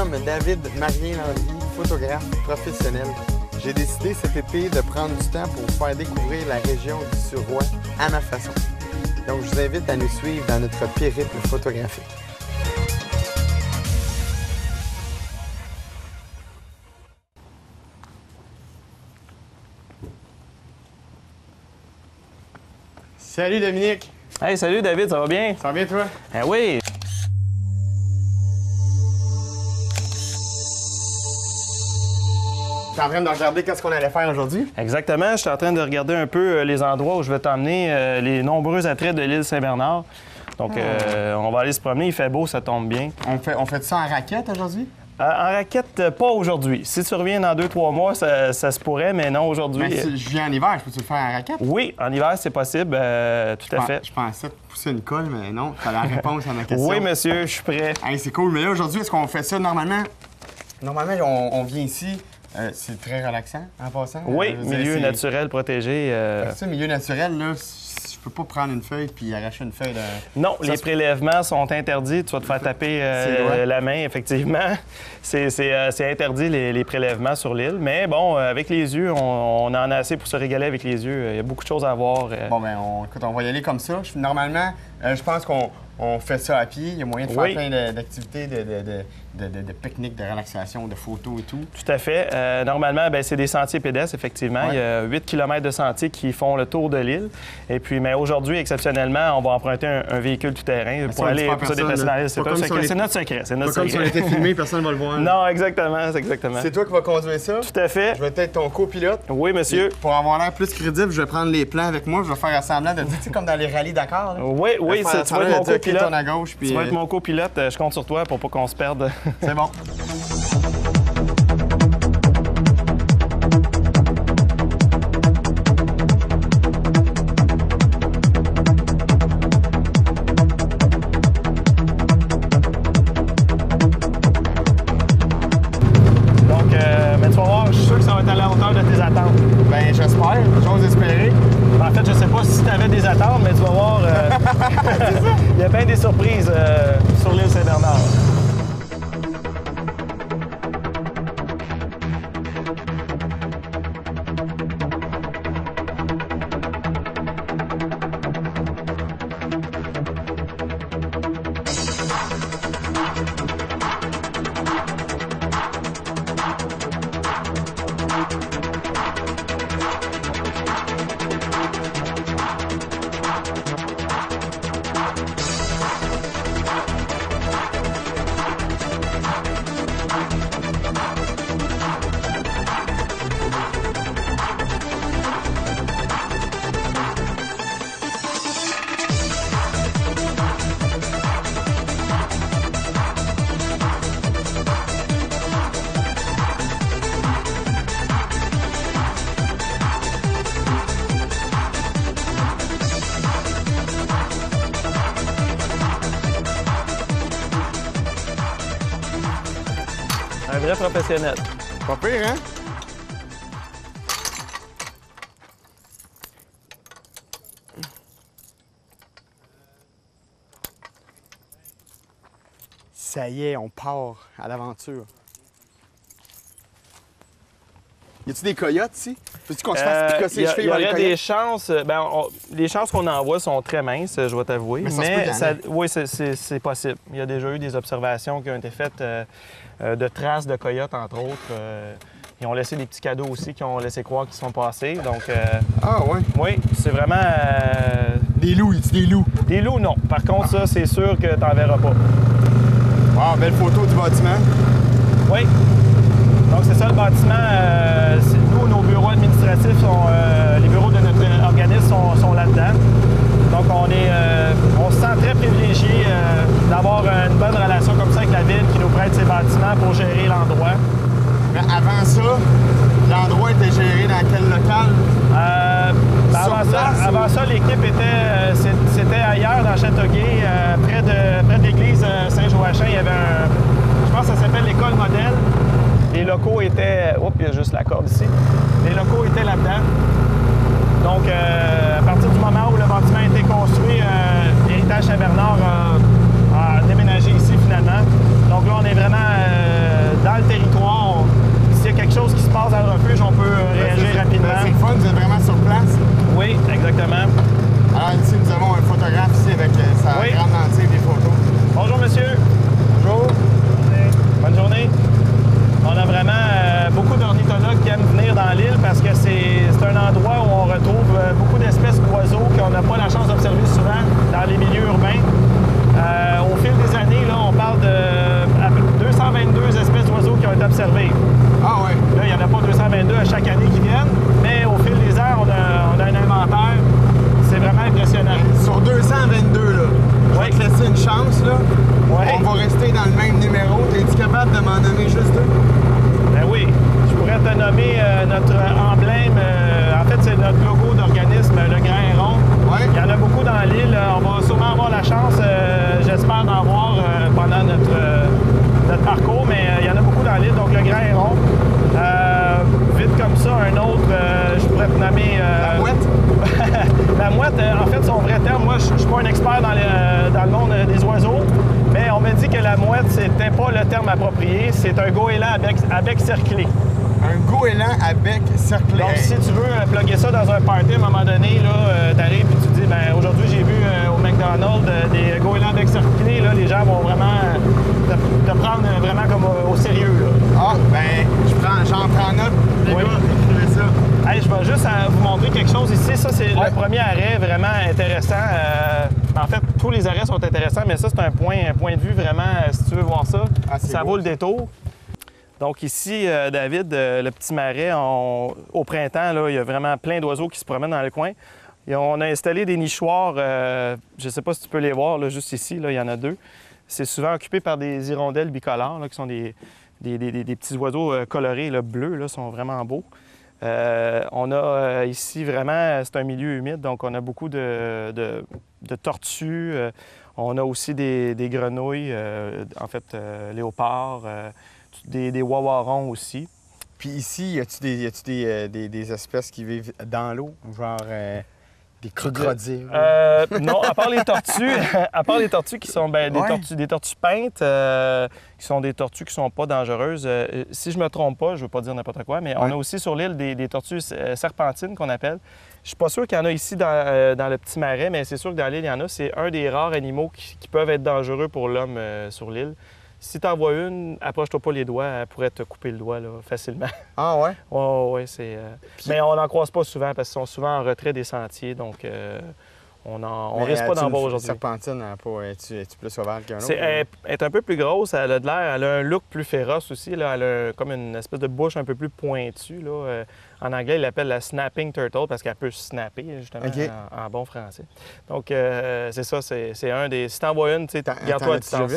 nomme David Marien-Landry, photographe professionnel. J'ai décidé cet été de prendre du temps pour vous faire découvrir la région du Suroît à ma façon. Donc, je vous invite à nous suivre dans notre périple photographique. Salut Dominique! Hey, salut David, ça va bien? Ça va bien toi? Eh oui! T'es en train de regarder qu'est-ce qu'on allait faire aujourd'hui? Exactement, je suis en train de regarder un peu les endroits où je vais t'emmener, les nombreux attraits de l'île Saint-Bernard. Donc, on va aller se promener, il fait beau, ça tombe bien. On fait ça en raquette aujourd'hui? En raquette, pas aujourd'hui. Si tu reviens dans 2-3 mois, ça se pourrait, mais non aujourd'hui. Mais si je viens en hiver, je peux-tu le faire en raquette? Oui, en hiver, c'est possible, tout à fait. Je pensais pousser une colle, mais non, tu as la réponse à ma question. Oui, monsieur, je suis prêt. Hey, c'est cool, mais là, aujourd'hui, est-ce qu'on fait ça normalement? Normalement, on vient ici, c'est très relaxant en passant. Oui, milieu naturel protégé. Ça, milieu naturel, là, je peux pas prendre une feuille puis arracher une feuille de... Non, les prélèvements sont interdits. Tu vas te faire taper la main, effectivement. C'est interdit, les prélèvements sur l'île. Mais bon, avec les yeux, on en a assez pour se régaler avec les yeux. Il y a beaucoup de choses à voir. Bon, bien, écoute, on va y aller comme ça. Normalement, je pense qu'on fait ça à pied. Il y a moyen de faire plein d'activités, de pique-nique, de relaxation, de photos et tout. Tout à fait. Normalement, c'est des sentiers pédestres, effectivement. Ouais. Il y a 8 km de sentiers qui font le tour de l'île. Et puis, mais aujourd'hui, exceptionnellement, on va emprunter un véhicule tout-terrain pour aller pour se déplacer dans l'île. C'est notre secret. C'est notre secret. Comme si on était filmé, personne ne va le voir. Non, exactement, exactement. C'est toi qui vas conduire ça? Tout à fait. Je vais être ton copilote. Oui, monsieur. Et pour avoir l'air plus crédible, je vais prendre les plans avec moi. Je vais faire semblant de dire, tu sais, comme dans les rallyes Dakar. Là. Oui, tu vas être mon copilote. À gauche, puis, tu vas être mon copilote. Je compte sur toi pour pas qu'on se perde. C'est bon. Mais tu vas voir, je suis sûr que ça va être à la hauteur de tes attentes. Ben j'espère, j'ose espérer. En fait, je sais pas si tu avais des attentes, mais tu vas voir, il y a bien des surprises sur l'île Saint-Bernard. Un vrai professionnel. Pas pire, hein? Ça y est, on part à l'aventure. Y a-t-il des coyotes ici? Peux-tu qu'on se fasse picosser les cheveux? Il y aurait des chances. Les chances qu'on envoie sont très minces, je vais t'avouer. Mais oui, c'est possible. Il y a déjà eu des observations qui ont été faites de traces de coyotes, entre autres. Ils ont laissé des petits cadeaux aussi qui ont laissé croire qu'ils sont passés. Donc, ah oui? Oui, c'est vraiment... Des loups, y a-t-il des loups? Des loups, non. Par contre, ça, c'est sûr que t'en verras pas. Wow, belle photo du bâtiment. Oui. Donc, c'est ça le bâtiment. Nous, nos bureaux administratifs, les bureaux de notre organisme sont là-dedans. Donc, on se sent très privilégié d'avoir une bonne relation comme ça avec la ville qui nous prête ses bâtiments pour gérer l'endroit. Mais avant ça, l'endroit était géré dans quel local? Avant ça, l'équipe c'était ailleurs dans Châteauguay, près de l'église Saint-Joachim. Il y avait je pense que ça s'appelle l'école modèle. Les locaux étaient... Oups, il y a juste la corde ici. Les locaux étaient là-dedans. Donc, à partir du moment où le bâtiment a été construit, l'Héritage Saint-Bernard a déménagé ici finalement. Donc là, on est vraiment chance, là. Ouais. On va rester dans le même numéro. Es-tu capable de m'en nommer juste deux? Ben oui, je pourrais te nommer notre emblème. En fait, c'est notre logo d'organisme, le Grain Rond. Ouais. Il y en a beaucoup dans l'île. On va sûrement avoir la chance, j'espère, d'en voir pendant notre parcours, mais il y en a beaucoup dans l'île, donc le Grain Rond. Vite comme ça, un autre, je pourrais te nommer... La mouette? La mouette, en fait, son vrai terme, moi, je ne suis pas un expert dans le monde des oiseaux, mais on m'a dit que la mouette, c'était pas le terme approprié. C'est un goéland à bec cerclé. Un goéland à bec cerclé. Donc, si tu veux plugger ça dans un party, à un moment donné, tu arrives et tu te dis, ben aujourd'hui, j'ai vu au McDonald's des goélands à bec cerclé. Là, les gens vont vraiment te prendre vraiment comme au sérieux. Là. Ah, ben, j'en prends note. Les Oui. gars, écrivez ça. Hey, je vais juste vous montrer quelque chose ici. Ça, c'est le premier arrêt vraiment intéressant. En fait, tous les arrêts sont intéressants, mais ça, c'est un point de vue vraiment, si tu veux voir ça, ça vaut le détour. Donc ici, David, le petit marais, au printemps, là, il y a vraiment plein d'oiseaux qui se promènent dans le coin. Et on a installé des nichoirs, je ne sais pas si tu peux les voir, là, juste ici, là, il y en a deux. C'est souvent occupé par des hirondelles bicolores, là, qui sont des petits oiseaux colorés, là, bleus, là, sont vraiment beaux. On a ici vraiment, c'est un milieu humide, donc on a beaucoup de tortues. On a aussi des grenouilles, en fait, léopards, des wawarons aussi. Puis ici, y a-tu des espèces qui vivent dans l'eau? Genre des crocodiles? Non, à part les tortues qui sont des tortues peintes, qui sont des tortues qui sont pas dangereuses. Si je me trompe pas, je veux pas dire n'importe quoi, mais on a aussi sur l'île des tortues serpentines qu'on appelle. Je suis pas sûr qu'il y en a ici dans le petit marais, mais c'est sûr que dans l'île, il y en a. C'est un des rares animaux qui peuvent être dangereux pour l'homme sur l'île. Si tu en vois une, approche-toi pas les doigts, elle pourrait te couper le doigt là, facilement. Ah ouais? Oui, c'est... Mais on n'en croise pas souvent parce qu'ils sont souvent en retrait des sentiers, donc on risque pas d'en voir aujourd'hui. La serpentine, es-tu plus sauvage qu'un autre? Elle est un peu plus grosse, elle a de l'air, elle a un look plus féroce aussi, là, elle a comme une espèce de bouche un peu plus pointue. Là. En anglais, ils l'appellent la snapping turtle parce qu'elle peut snapper, justement, en bon français. Donc, c'est ça, c'est un des... Si t'en vois une, tu sais, garde-toi à distance.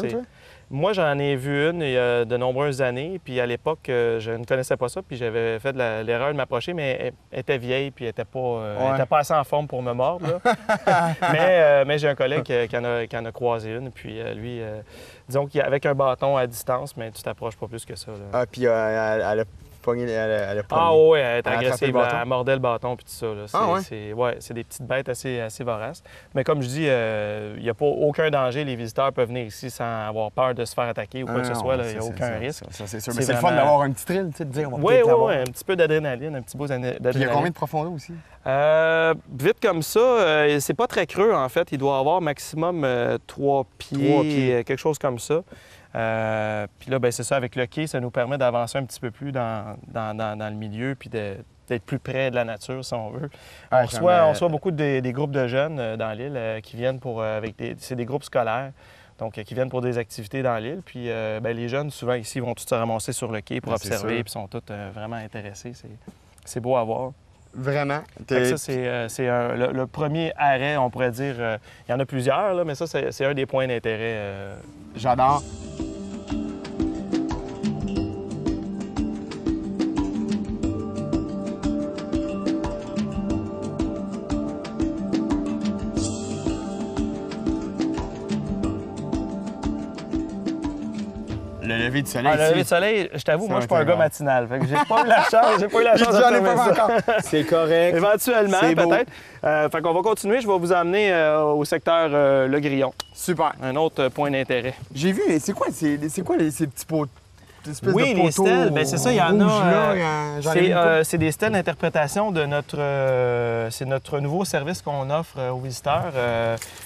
Moi, j'en ai vu une il y a de nombreuses années, puis à l'époque, je ne connaissais pas ça, puis j'avais fait l'erreur de m'approcher, mais elle était vieille, puis elle n'était pas assez en forme pour me mordre. Là. mais j'ai un collègue qui en a croisé une, puis lui, disons qu'avec un bâton à distance, mais tu t'approches pas plus que ça. Là. Ah, puis elle a pogné, elle a pogné. Ah oui, elle est agressive, elle mordait le bâton, puis tout ça. Là. C'est des petites bêtes assez voraces. Mais comme je dis, il n'y a pas aucun danger. Les visiteurs peuvent venir ici sans avoir peur de se faire attaquer ou quoi que ce soit. Il n'y a aucun risque. Ça, c'est sûr. Mais c'est le fun d'avoir un petit thrill, tu sais, de dire on va oui, un petit peu d'adrénaline, un petit bout d'adrénaline. Puis il y a combien de profondeur aussi? Vite comme ça, c'est pas très creux, en fait. Il doit avoir maximum 3 pieds, quelque chose comme ça. Puis là, ben, c'est ça, avec le quai, ça nous permet d'avancer un petit peu plus dans le milieu puis d'être plus près de la nature, si on veut. On reçoit beaucoup des groupes de jeunes dans l'île qui viennent c'est des groupes scolaires, donc qui viennent pour des activités dans l'île. Puis ben, les jeunes, souvent ici, vont tous se ramasser sur le quai pour observer, puis sont tous vraiment intéressés. C'est beau à voir. Vraiment? Ça, c'est le premier arrêt, on pourrait dire. Il y en a plusieurs, là, mais ça, c'est un des points d'intérêt. J'adore. Le lever du soleil. Le lever du soleil, je t'avoue, moi, je suis pas un gars matinal. Fait que j'ai pas eu la chance. J'en ai pas encore. C'est correct. Éventuellement, peut-être. Fait qu'on va continuer. Je vais vous emmener au secteur Le Grillon. Super. Un autre point d'intérêt. J'ai vu, c'est quoi ces petits pots? Oui, les stèles, bien c'est ça, il y en a. C'est des stèles d'interprétation de c'est notre nouveau service qu'on offre aux visiteurs.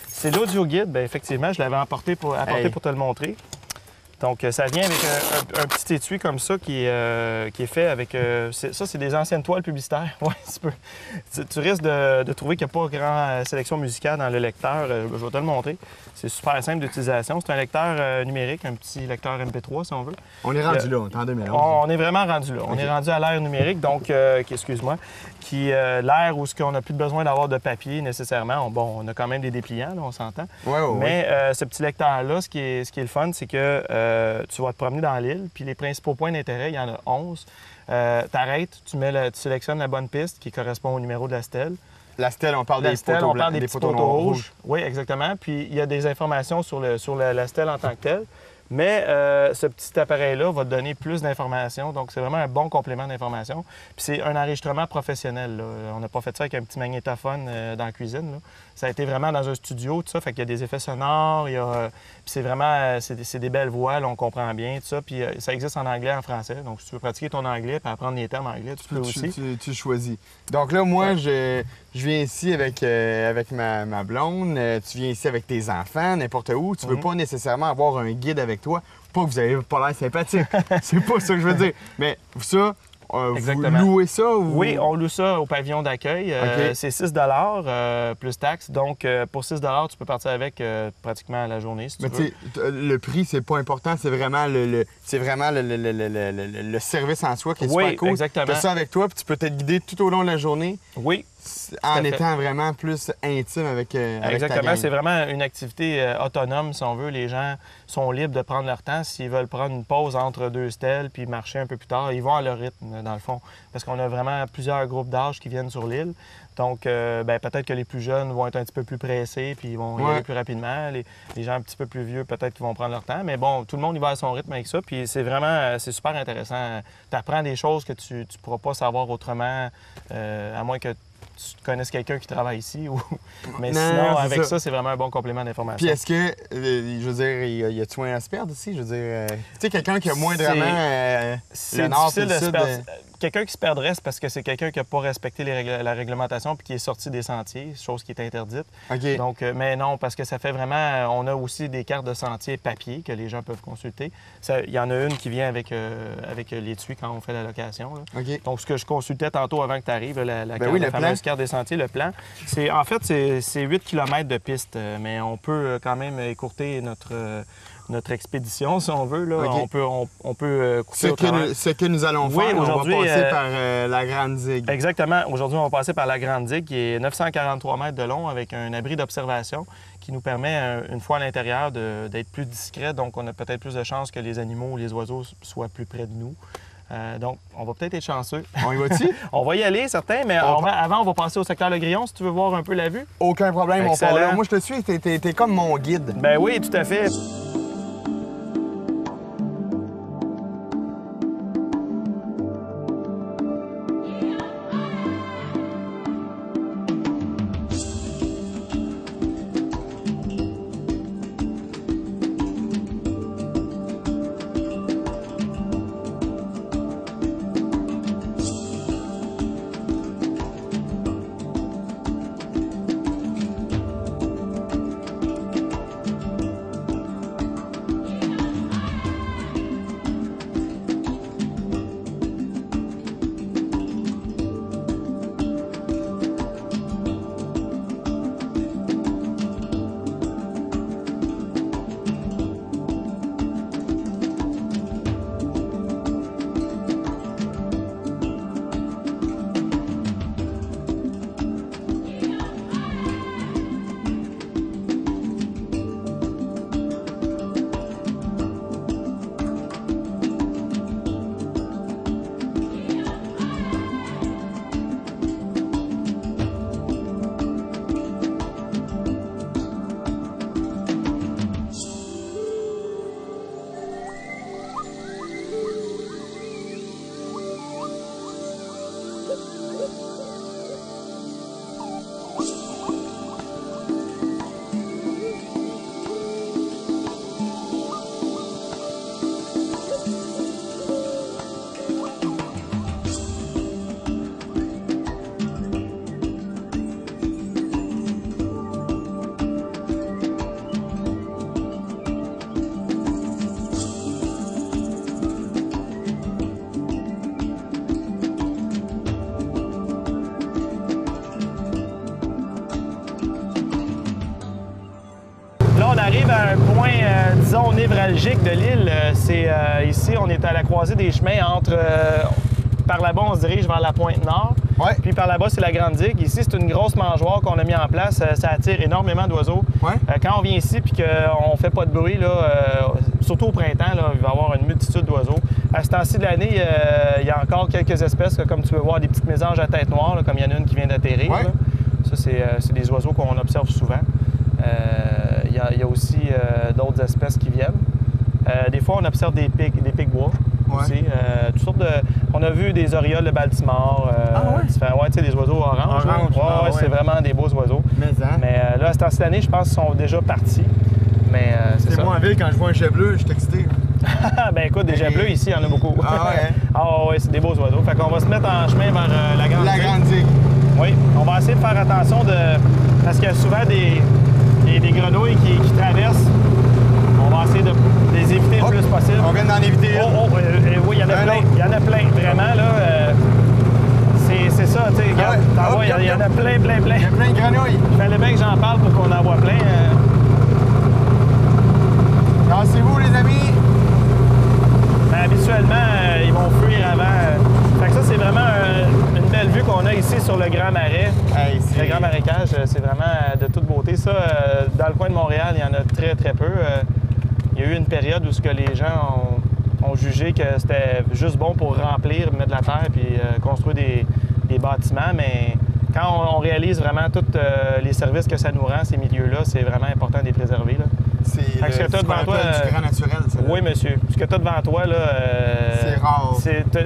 C'est l'audio guide. Bien, effectivement, je l'avais apporté pour te le montrer. Donc, ça vient avec un petit étui comme ça qui est fait avec... ça, c'est des anciennes toiles publicitaires. Ouais, tu risques de trouver qu'il n'y a pas grande sélection musicale dans le lecteur. Je vais te le montrer. C'est super simple d'utilisation. C'est un lecteur numérique, un petit lecteur MP3, si on veut. On est rendu là, on est en 2011. On est vraiment rendu là. On est rendu à l'ère numérique, donc, excuse-moi, qui l'ère où on n'a plus besoin d'avoir de papier nécessairement. Bon, on a quand même des dépliants, là, on s'entend. Mais ce petit lecteur-là, ce qui est le fun, c'est que tu vas te promener dans l'île, puis les principaux points d'intérêt, il y en a 11. T'arrêtes, tu sélectionnes la bonne piste qui correspond au numéro de la stèle. La stèle, on parle des petits poteaux rouges. Oui, exactement. Puis il y a des informations sur la stèle en tant que telle. Mais ce petit appareil-là va te donner plus d'informations. Donc, c'est vraiment un bon complément d'informations. Puis c'est un enregistrement professionnel, là. On n'a pas fait ça avec un petit magnétophone dans la cuisine, là. Ça a été vraiment dans un studio, tout ça. Fait qu'il y a des effets sonores. Puis c'est vraiment... c'est des belles voix, là, on comprend bien, tout ça. Puis ça existe en anglais et en français. Donc, si tu veux pratiquer ton anglais et apprendre les termes anglais, tu peux aussi. Tu choisis. Donc là, moi, je viens ici avec ma blonde. Tu viens ici avec tes enfants, n'importe où. Tu veux pas nécessairement avoir un guide avec toi. Pas que vous avez pas l'air sympathique. C'est pas ça que je veux dire. Mais ça... vous louez ça? Ou... Oui, on loue ça au pavillon d'accueil. C'est 6 plus taxes. Donc, pour 6 tu peux partir avec pratiquement la journée, si tu veux. Le prix, c'est pas important. C'est vraiment le service en soi qui est super cool. Exactement. Tu as ça avec toi, puis tu peux t'être guidé tout au long de la journée. Oui. En étant vraiment plus intime avec exactement. C'est vraiment une activité autonome, si on veut. Les gens sont libres de prendre leur temps. S'ils veulent prendre une pause entre deux stèles puis marcher un peu plus tard, ils vont à leur rythme, dans le fond. Parce qu'on a vraiment plusieurs groupes d'âge qui viennent sur l'île. Donc, peut-être que les plus jeunes vont être un petit peu plus pressés puis ils vont y aller plus rapidement. Les gens un petit peu plus vieux, peut-être qu'ils vont prendre leur temps. Mais bon, tout le monde y va à son rythme avec ça. Puis c'est vraiment, c'est super intéressant. Tu apprends des choses que tu ne pourras pas savoir autrement, à moins que tu connaisses quelqu'un qui travaille ici. Mais sinon, avec ça, c'est vraiment un bon complément d'information. Puis est-ce que, je veux dire, y a-tu un à se perdre ici? Je veux dire, tu sais, quelqu'un qui a moindrement le nord et le sud... Quelqu'un qui se perdrait, c'est parce que c'est quelqu'un qui n'a pas respecté la réglementation puis qui est sorti des sentiers, chose qui est interdite. Donc, mais non, parce que ça fait vraiment... On a aussi des cartes de sentiers papier que les gens peuvent consulter. Il y en a une qui vient avec l'étui quand on fait la location. Donc, ce que je consultais tantôt avant que tu arrives, la fameuse carte des sentiers, le plan, en fait, c'est 8 km de piste, mais on peut quand même écourter notre expédition, si on veut. Là. On peut couper ce que nous allons faire, on va passer par la Grande Digue. Exactement. Aujourd'hui, on va passer par la Grande Digue, qui est 943 mètres de long, avec un abri d'observation qui nous permet, une fois à l'intérieur, d'être plus discret. Donc, on a peut-être plus de chances que les animaux ou les oiseaux soient plus près de nous. Donc, on va peut-être être chanceux. On y va-tu? On va y aller, certains, mais avant, on va passer au secteur Le Grillon, si tu veux voir un peu la vue. Aucun problème, on part là. Moi, je te suis, t'es comme mon guide. Ben oui, tout à fait. névralgique de l'île, c'est ici, on est à la croisée des chemins entre... par là-bas, on se dirige vers la pointe nord. Ouais. Puis par là-bas, c'est la Grande Digue. Ici, c'est une grosse mangeoire qu'on a mis en place. Ça attire énormément d'oiseaux. Ouais. Quand on vient ici et qu'on ne fait pas de bruit, là, surtout au printemps, là, il va y avoir une multitude d'oiseaux. À ce temps-ci de l'année, il y a encore quelques espèces, comme tu peux voir, des petites mésanges à tête noire, là, comme il y en a une qui vient d'atterrir. Ouais. Ça, c'est des oiseaux qu'on observe souvent. Il y a aussi d'autres espèces qui viennent. Des fois, on observe des pics-bois. Ouais. Aussi, toutes sortes de... On a vu des orioles de Baltimore, ouais, des oiseaux oranges. Ouais, c'est vraiment des beaux oiseaux. Mais là, à ce temps-ci de l'année, je pense qu'ils sont déjà partis. Mais c'est ça. Moi en ville, quand je vois un jet bleu, je suis excité. Ben écoute, des jets bleus ici, il y en a beaucoup. Ah ouais? Ah ouais, c'est des beaux oiseaux. Fait qu'on va se mettre en chemin vers la Grande Digue. La Grande Digue. Oui, on va essayer de faire attention parce qu'il y a souvent des grenouilles qui traversent. On va essayer de les éviter le plus possible. On vient d'en éviter une. Oui, il y en a plein. Il y en a plein, vraiment, là. C'est ça, tu sais, regarde. Il y en a plein. Il y a plein de grenouilles. Il fallait bien que j'en parle pour qu'on en voit plein. Lancez-vous, les amis. Habituellement, ils vont fuir avant. Fait que ça, c'est vraiment une belle vue qu'on a ici sur le Grand Marais. Hey, le Grand Marécage, c'est vraiment de toute beauté. Ça, dans le coin de Montréal, il y en a très, très peu. Il y a eu une période où les gens ont jugé que c'était juste bon pour remplir, mettre de la terre puis construire des bâtiments, mais quand on réalise vraiment tous les services que ça nous rend, ces milieux-là, c'est vraiment important de les préserver. Là. C'est ce devant toi, du grand naturel, ça. Oui, monsieur. Ce que tu as devant toi, là... c'est rare.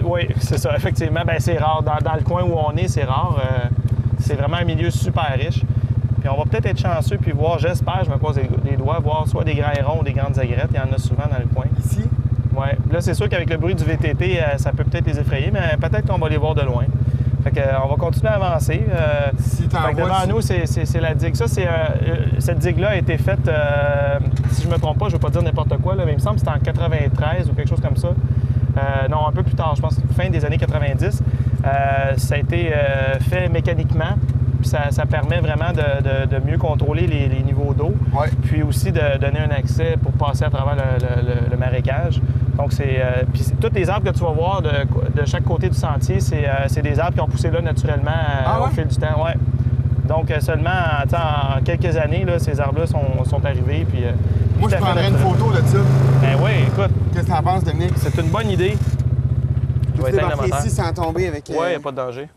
Oui, c'est ça, effectivement. Ben, c'est rare. Dans le coin où on est, c'est rare. C'est vraiment un milieu super riche. Puis on va peut-être être chanceux puis voir, j'espère, je me croise les doigts, voir soit des grands hérons ou des grandes aigrettes. Il y en a souvent dans le coin. Ici? Oui. Là, c'est sûr qu'avec le bruit du VTT, ça peut peut-être les effrayer, mais peut-être qu'on va les voir de loin. Fait qu'on va continuer à avancer. Si devant nous, c'est la digue. Ça, cette digue-là a été faite, si je ne me trompe pas, je ne veux pas dire n'importe quoi, là, mais il me semble que c'était en 93 ou quelque chose comme ça. Non, un peu plus tard, je pense, fin des années 90. Ça a été fait mécaniquement. Puis ça permet vraiment de mieux contrôler les niveaux d'eau. Ouais. Puis aussi de donner un accès pour passer à travers le marécage. Donc, puis tous les arbres que tu vas voir de chaque côté du sentier, c'est des arbres qui ont poussé là naturellement au fil du temps. Ouais. Donc, seulement en quelques années, là, ces arbres-là sont arrivés. Puis, moi, je prendrais une photo de ça. Ben oui, écoute. Qu'est-ce que tu en penses, Dominique? C'est une bonne idée. Tu peux débarquer ici sans tomber avec... Oui, il n'y a pas de danger.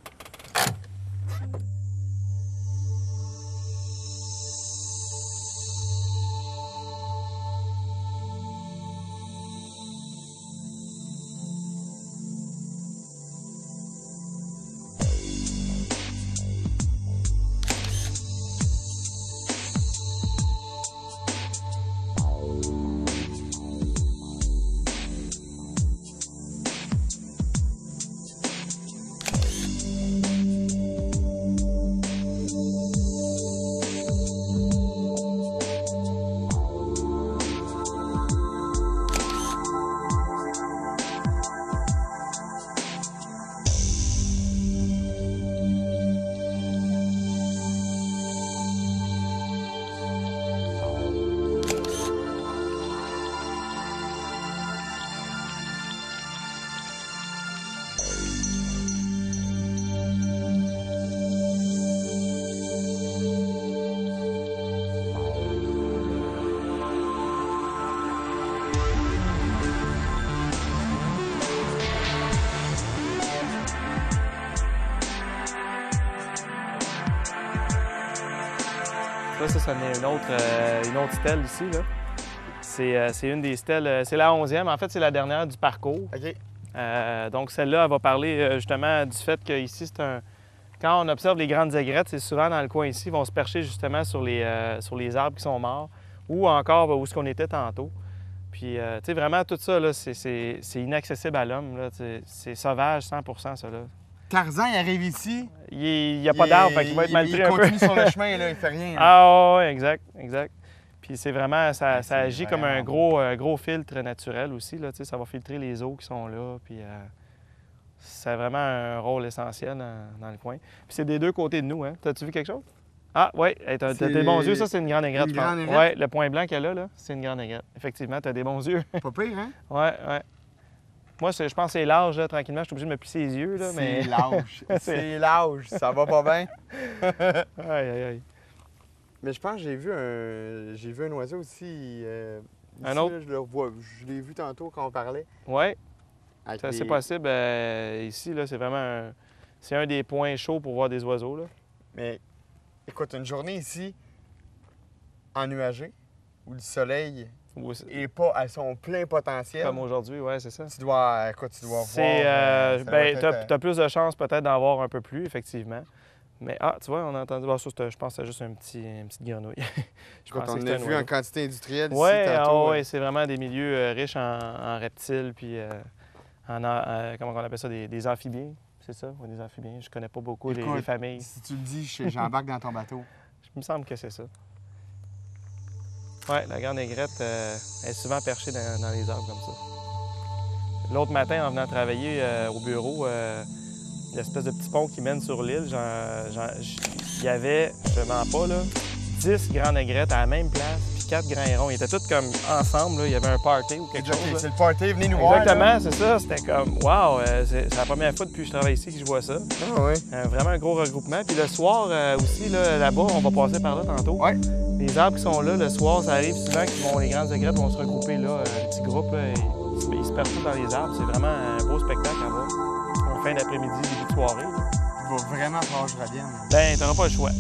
Là, ça en est une autre stèle ici. C'est une des stèles, c'est la 11e. En fait, c'est la dernière du parcours. OK. Donc, celle-là, elle va parler justement du fait qu'ici, quand on observe les grandes aigrettes, c'est souvent dans le coin ici, ils vont se percher justement sur les arbres qui sont morts ou encore où est-ce qu'on était tantôt. Puis, tu sais, vraiment, tout ça, là, c'est inaccessible à l'homme. C'est sauvage, 100 ça, là. Tarzan, il arrive ici. Il n'y a pas d'arbre, il va être mal pris un peu. Il continue sur le chemin, là, il fait rien. Là. Ah oui, exact. Puis c'est vraiment, ça agit comme un gros filtre naturel aussi. Là, ça va filtrer les eaux qui sont là. Puis ça a vraiment un rôle essentiel dans le coin. Puis c'est des deux côtés de nous. Hein. T'as-tu vu quelque chose? Ah, oui, t'as des bons yeux. Ça, c'est une grande aigrette, je pense. Oui, le point blanc qu'elle a, là, c'est une grande aigrette. Effectivement, t'as des bons yeux. Pas pire, hein? Oui, oui. Moi, je pense que c'est l'âge, là, tranquillement. Je suis obligé de me plisser les yeux, là, mais... C'est l'âge. C'est l'âge. Ça va pas bien. Aïe, aïe, aïe. Mais je pense que j'ai vu un oiseau aussi. Un autre? Là, je l'ai vu tantôt quand on parlait. Oui, C'est c'est possible. Ici, là, c'est vraiment c'est un des points chauds pour voir des oiseaux, là. Mais écoute, une journée ici, ennuagée, où le soleil n'est pas à son plein potentiel. Comme aujourd'hui, oui, c'est ça. Tu dois voir. Tu as plus de chances peut-être d'en voir un peu plus, effectivement. Mais, tu vois, on a entendu... Bon, ça, je pense que c'était juste une petite grenouille. On a vu en quantité industrielle ici tantôt. Oui, c'est vraiment des milieux riches en reptiles, puis comment on appelle ça, des amphibiens. C'est ça, ou des amphibiens. Je connais pas beaucoup les familles. Si tu le dis, j'embarque dans ton bateau. Il me semble que c'est ça. Oui, la grande aigrette est souvent perchée dans les arbres comme ça. L'autre matin, en venant travailler au bureau, l'espèce de petit pont qui mène sur l'île, il y avait, je ne mens pas, là, 10 grandes aigrettes à la même place, puis 4 grands hérons. Ils étaient tous comme ensemble, là. Il y avait un party ou quelque chose. C'est le party, venez nous voir. Exactement, c'est ça. C'était comme, wow, c'est la première fois depuis que je travaille ici que je vois ça. Ah oui. Vraiment un gros regroupement. Puis le soir aussi, là-bas, on va passer par là tantôt. Oui. Les arbres qui sont là, le soir, ça arrive souvent que les grandes aigrettes vont se regrouper là, un petit groupe, là, ils se perdent tous dans les arbres. C'est vraiment un beau spectacle à voir. En fin d'après-midi, début de soirée. Là. Il va vraiment falloir que je revienne. Ben, t'auras pas le choix.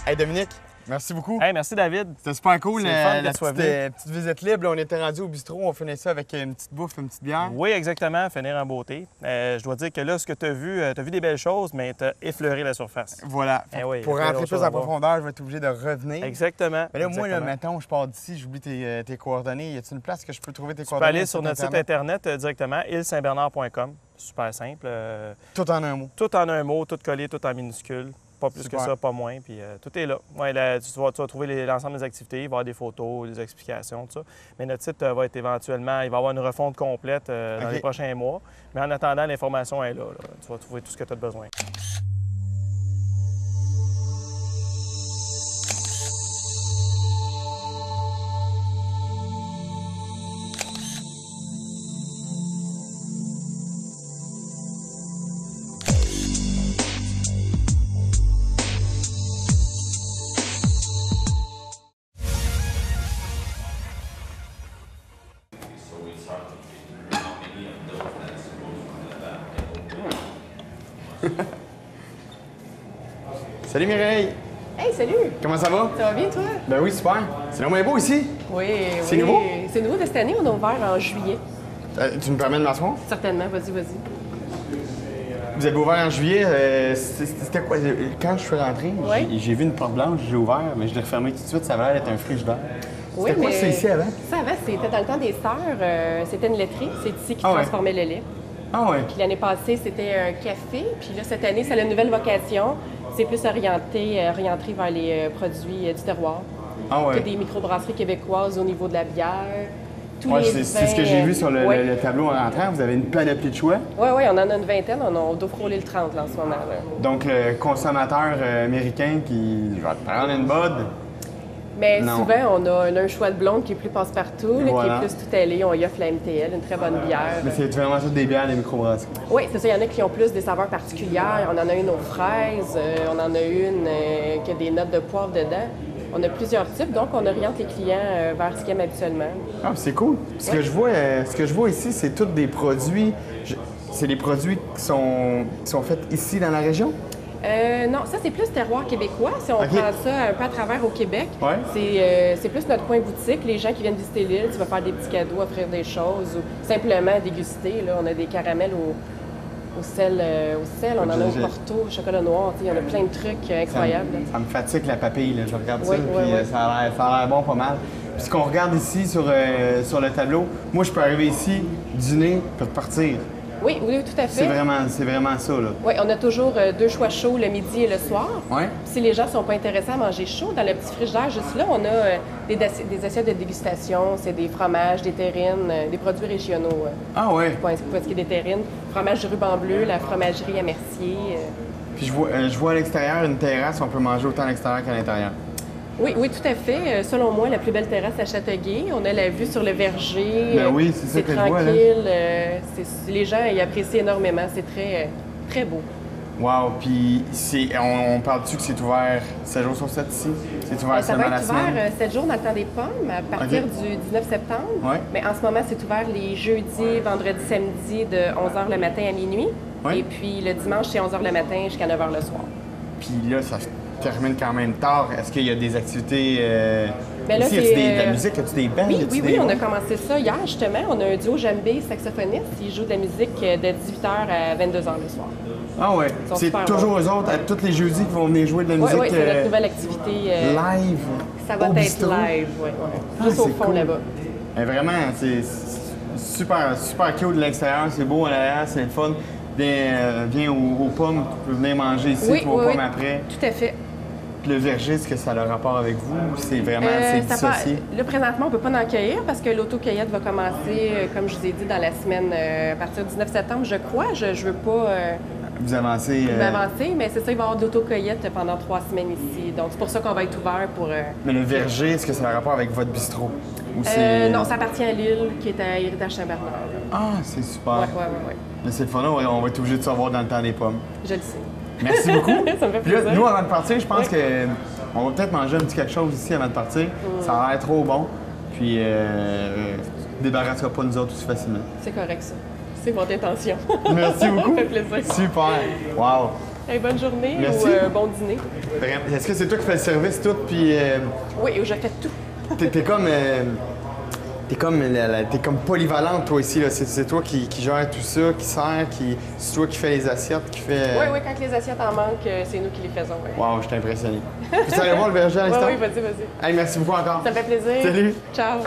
Hey Dominique, merci beaucoup. Hey, merci David. C'était super cool. La petite visite libre. Là, on était rendu au bistrot, on finit ça avec une petite bouffe, une petite bière. Oui, exactement, finir en beauté. Je dois dire que là, ce que tu as vu des belles choses, mais tu as effleuré la surface. Voilà. Pour rentrer plus en profondeur, je vais être obligé de revenir. Exactement. Mais là, moi, là, mettons, je pars d'ici, j'oublie tes coordonnées. Y a-t-il une place que je peux trouver tes Tu coordonnées? peux aller sur notre site Internet directement, île-saint-bernard.com. Super simple. Tout en un mot. Tout en un mot, tout collé, tout en minuscule. Pas plus que ça, pas moins. Puis tout est là. Ouais, tu vas trouver l'ensemble des activités, il va y avoir des photos, des explications, tout ça. Mais notre site va être éventuellement, il va y avoir une refonte complète dans les prochains mois. Mais en attendant, l'information est là. Tu vas trouver tout ce que tu as besoin. Salut Mireille! Hey, salut! Comment ça va? Ça va bien, toi? Ben oui, super. C'est vraiment beau ici. Oui, C'est nouveau? C'est nouveau de cette année, on a ouvert en juillet. Tu me permets de m'asseoir? Certainement, vas-y. Vous avez ouvert en juillet. C'était quoi? Quand je suis rentré, j'ai vu une porte blanche, j'ai ouvert, mais je l'ai refermée tout de suite. Ça avait l'air d'être un frigidaire. Oui, c'était quoi ça ici avant? Ça avant, c'était dans le temps des sœurs. C'était une laiterie. C'est ici qu'ils transformaient le lait. Ah ouais? Puis l'année passée, c'était un café. Puis là, cette année, ça a une nouvelle vocation. C'est plus orienté vers les produits du terroir. Ah ouais? Il y a des microbrasseries québécoises au niveau de la bière. C'est ce que j'ai vu sur le tableau en rentrant. Vous avez une panoplie de choix. Oui, on en a une vingtaine. On doit frôler le 30 là, en ce moment. Là. Donc, le consommateur américain qui va te prendre une bode. Mais souvent, on a un choix de blonde qui est plus passe-partout, qui est plus tout allé. On y offre la MTL, une très bonne bière. Mais c'est vraiment ça des bières, des microbrasseries. Oui, c'est ça. Il y en a qui ont plus des saveurs particulières. On en a une aux fraises. On en a une qui a des notes de poivre dedans. On a plusieurs types, donc on oriente les clients vers ce qu'ils aiment habituellement. Ah, c'est cool. Ce que je vois ici, c'est tous des produits. C'est des produits qui sont faits ici dans la région? Non, ça c'est plus terroir québécois. Si on prend ça un peu à travers au Québec, Ouais. c'est plus notre coin boutique. Les gens qui viennent visiter l'île, tu vas faire des petits cadeaux, offrir des choses ou simplement déguster. Là, on a des caramels au sel, on en a au Porto, au chocolat noir. Il y en a plein de trucs incroyables. Ça me fatigue la papille, là. Je regarde ça, Oui, puis oui. ça a l'air bon pas mal. Puis ce qu'on regarde ici sur le tableau, moi je peux arriver ici, dîner, puis repartir. Oui, tout à C'est fait. vraiment ça, là. Oui, on a toujours 2 choix chauds le midi et le soir. Ouais. Si les gens ne sont pas intéressés à manger chaud, dans le petit frigidaire juste là, on a des assiettes de dégustation. C'est des fromages, des terrines, des produits régionaux. Ah ouais. Pour ce qui est des terrines. Fromage de ruban bleu, la fromagerie à Mercier. Puis je vois à l'extérieur une terrasse, on peut manger autant à l'extérieur qu'à l'intérieur. Oui, tout à fait. Selon moi, la plus belle terrasse à Châteauguay. On a la vue sur le verger. Ben oui, c'est ça que je vois, là. tranquille. Les gens y apprécient énormément. C'est très, très beau. Wow, puis on parle-tu que c'est ouvert 7 jours sur 7 ici? C'est ouvert Ça seulement va la être semaine? ouvert 7 jours dans le temps des pommes, à partir du 19 septembre. Ouais. Mais en ce moment, c'est ouvert les jeudis, vendredis, samedis de 11h le matin à minuit. Ouais. Et puis le dimanche, c'est 11h le matin jusqu'à 9h le soir. Puis là, ça se termine quand même tard. Est-ce qu'il y a des activités... Ben là, ici, y a-tu c'est, de la musique? Y a-tu des bands? Oui, on a commencé ça hier, justement. On a un duo djembé saxophoniste. Ils jouent de la musique de 18h à 22h le soir. Ah ouais. sont C'est super toujours eux autres, à tous les jeudis, qui vont venir jouer de la musique Oui, c'est notre nouvelle activité. live. Ça va au être bistrot. live, oui. Ah, Juste au c'est fond, cool. là-bas. Mais vraiment, c'est super cute de l'extérieur. C'est beau à l'arrière, c'est le fun. Viens aux pommes, tu peux venir manger ici, tu vas aux pommes après. Tout à fait. Puis le verger, est-ce que ça a le rapport avec vous? C'est vraiment c'est Ça dissocié? Là, présentement, on ne peut pas en cueillir parce que l'auto-cueillette va commencer, comme je vous ai dit, dans la semaine à partir du 19 septembre, je crois. Je ne veux pas Vous avancez... m'avancer, mais c'est ça, il va y avoir de l'auto-cueillette pendant 3 semaines ici. Donc, c'est pour ça qu'on va être ouvert pour... Mais le verger, est-ce que ça a un rapport avec votre bistrot? Ou non, ça appartient à l'île qui est à Héritage Saint-Bernard. Ah, c'est super. Oui. Mais c'est le fun, on va être obligé de savoir dans le temps des pommes. Je le sais. Merci beaucoup. Ça me fait Puis là, plaisir. nous, avant de partir, je pense que on va peut-être manger un petit quelque chose ici avant de partir. Ça a l'air trop bon. Puis, débarrassera pas nous autres aussi facilement. C'est correct, ça. C'est votre intention. Merci beaucoup. Ça fait plaisir. Super. Wow. Hey, bonne journée Merci. ou bon dîner. Vraiment. Est-ce que c'est toi qui fais le service tout? Puis, Oui, je fais tout. t'es comme... T'es comme polyvalente, toi, ici. Là. C'est toi qui gère tout ça, qui sert, c'est toi qui fais les assiettes, qui fait... Oui, quand les assiettes en manquent, c'est nous qui les faisons. Ouais. Wow, je suis impressionné. Vous allez voir le verger à l'instant? Oui, vas-y. Hey, merci beaucoup encore. Ça me fait plaisir. Salut. Ciao.